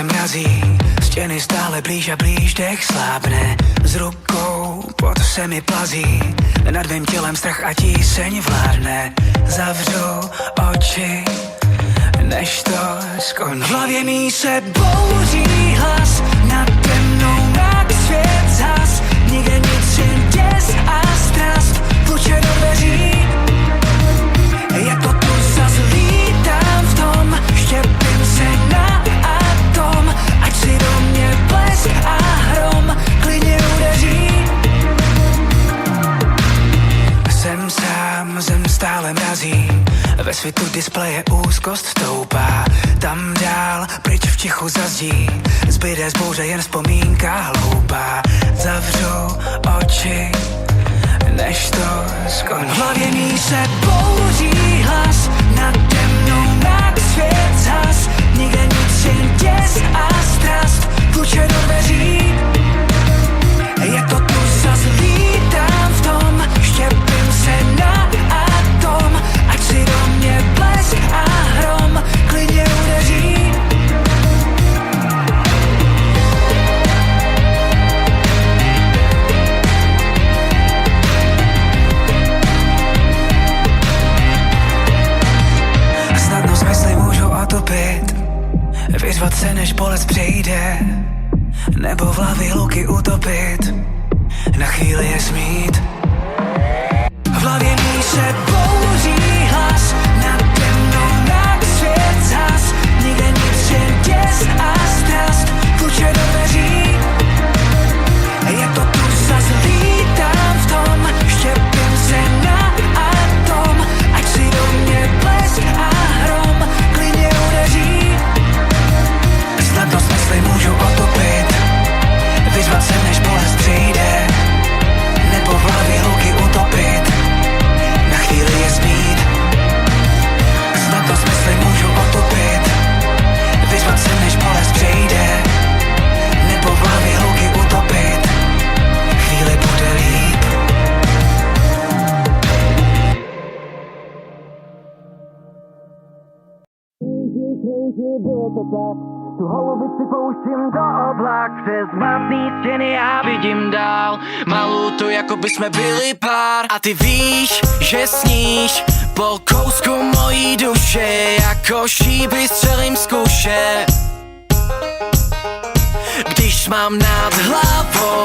se mrazí, stěny stále blíž a blíž, dech slábne s rukou, pot se mi plazí, nad tvým tělem strach a tíseň vládne. Zavřu oči, než to skončí. V hlavě mý se bouří hlas, nade mnou mrak svět zas, nikde nic, jen děs a strast, tluče do dveří. Jak to tu zas lítám v tom, štěpím se na atom, ať si do mě blesk a hrom klidně udeří. Jsem sám, zem stále mrazí, ve světu displeje úzkost stoupá, tam dál, pryč v tichu zazdí, zbyde z bouře jen vzpomínka hloupá. Zavřu oči, než to skončí. V hlavě mý se bouří hlas, nade mnou mrak svět zas, nikde nic, jen děs a strast, tluče do dveří. Jak to tu zas lítám v tom, štěpím se na atom, ať si do mě blesk a hrom klidně udeří. Snadno smysly můžou otopit, vyřvat se než bolest přejde, nebo v hlavě luky utopit, na chvíli je smít. V hlavě mý se bouří hlas, nade mnou mrak svět zas, nikde nic, jen děs a strast, tluče do dveří. Jak to tu zas lítám v tom, štěpím se na atom, ať si do mě blesk a hrom klidně udeří. Snadno smysly můžou otopit, vyzvat se než bolest přijde, nebo v hlavě luky utopit, na chvíli je zmít. Snadno smysly můžou otopit, vyzvat se než bolest přejde, nebo v hlavě luky utopit, chvíli bude líp. Tu holubici pouštím do oblak, přes matný stěny já vidím dál. Malou to, jako by jsme byli pár. A ty víš, že sníš po kousku mojí duše, jako šípy střelím z kuše. Když mám nad hlavou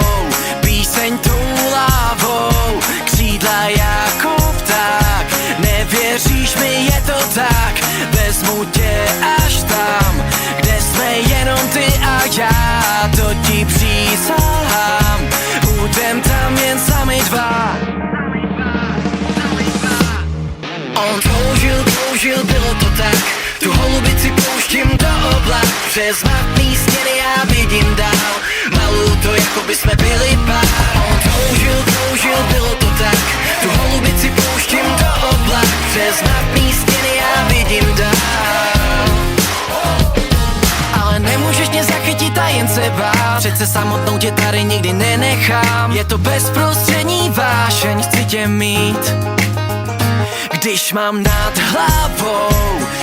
píseň tou lávou, křídla jako pták, nevěříš mi, je to tak, vezmu tě až tam, kde jsme jenom ty a já, to ti přísahám, budem tam jen sami dva. On toužil, bylo to tak, tu holubici pouštím do oblak, přes matný stěny já vidím dál, malou to, jako by jsme byli pár. On toužil, bylo to tak, tu holubici pouštím do oblak, přes matný stěny já vidím dál. Ale nemůžeš mě zachytit a jen se bát, přece samotnou tě tady nikdy nenechám, je to bezprostřední vášeň, chci tě mít. Když mám nad hlavou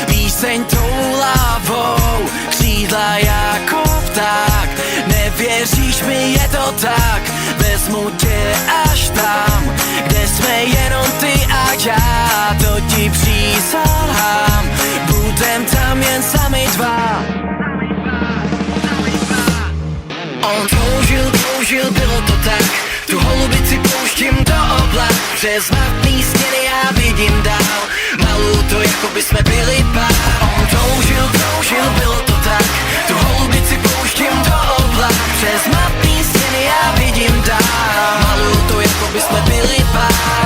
píseň tou lávou, křídla jako pták, nevěříš mi, je to tak, vezmu tě až tam, kde jsme jenom ty a já, to ti přísahám, budem tam jen sami dva. On toužil, bylo to tak, tu holubici pouštím do oblak, přes matný stěny já vidím dál, malou to, jako by jsme byli pár. On toužil, bylo to tak, tu holubici pouštím do oblak, přes matný stěny já vidím dál, malou to, jako by jsme byli pár.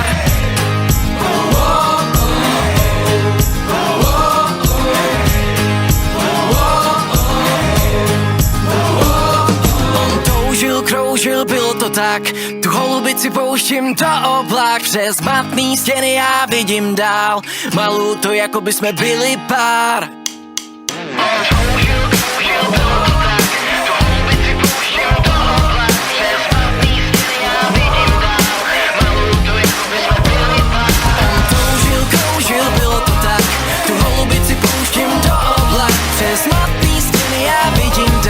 Kroužil, bylo to tak, tu holubici pouštím do oblak, přes matný stěny já vidím dál, malou to, jako by jsme byli pár. Kroužil, bylo to tak, tu holubici pouštím do oblak, přes matný stěny já vidím dál.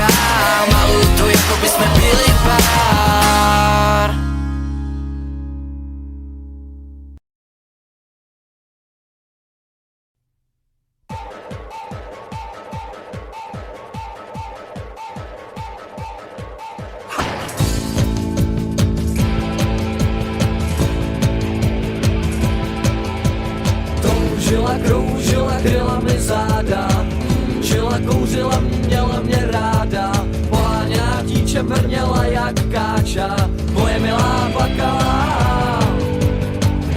žila, kryla mi záda, žila, kouřila, měla mě ráda, poháněná tíčem vrněla jak káča, moje milá plakala,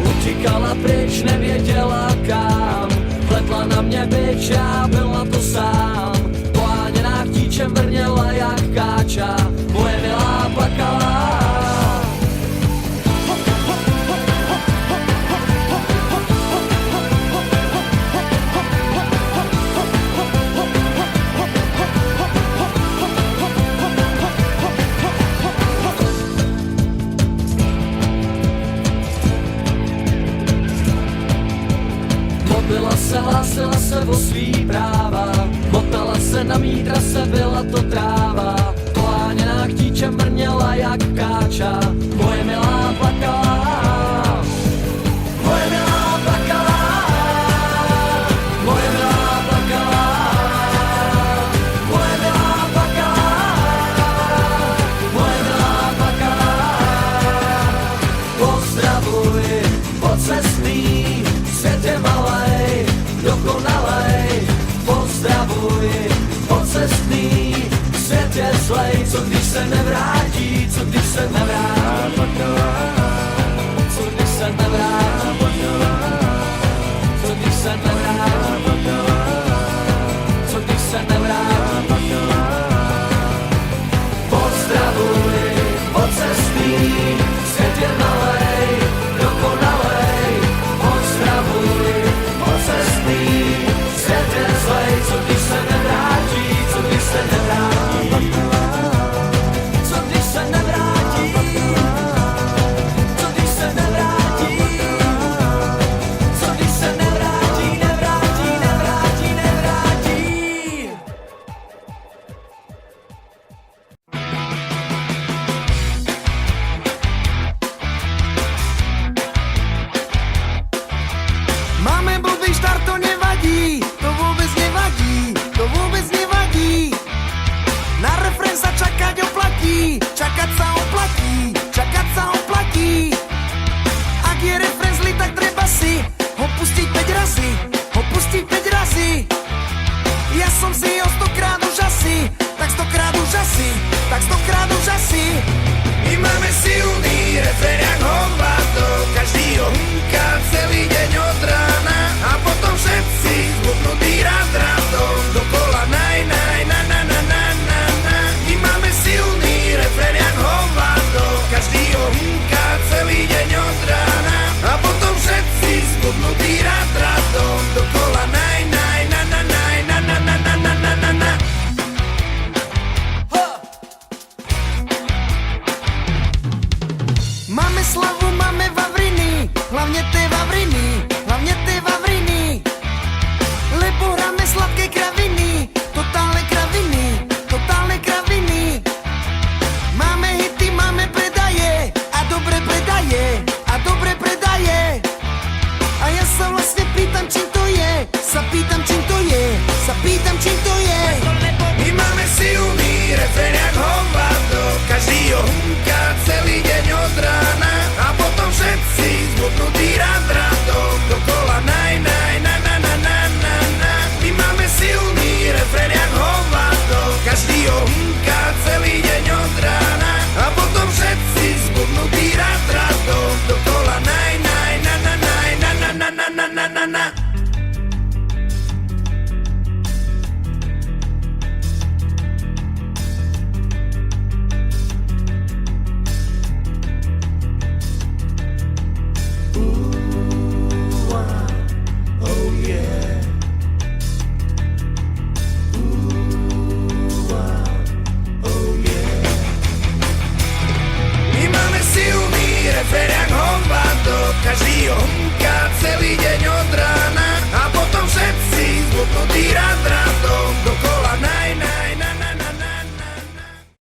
utíkala pryč, nevěděla kam, pletla na mě bič, já byl na to sám, poháněná tíčem vrněla jak káča, moje milá plakala. Hlásila se o svý práva, motala se na mý trase, byla to tráva, poháněná chtíčem vrněla jak káča, moje milá plakala, moje milá plakala, moje milá plakala, moje milá plakala, moje milá plakala. Pozdravuj, pocestný, svět je malej, dokonalej, pozdravuj, pocestný, svět je zlej, co když se nevrátí, co když se nevrátí.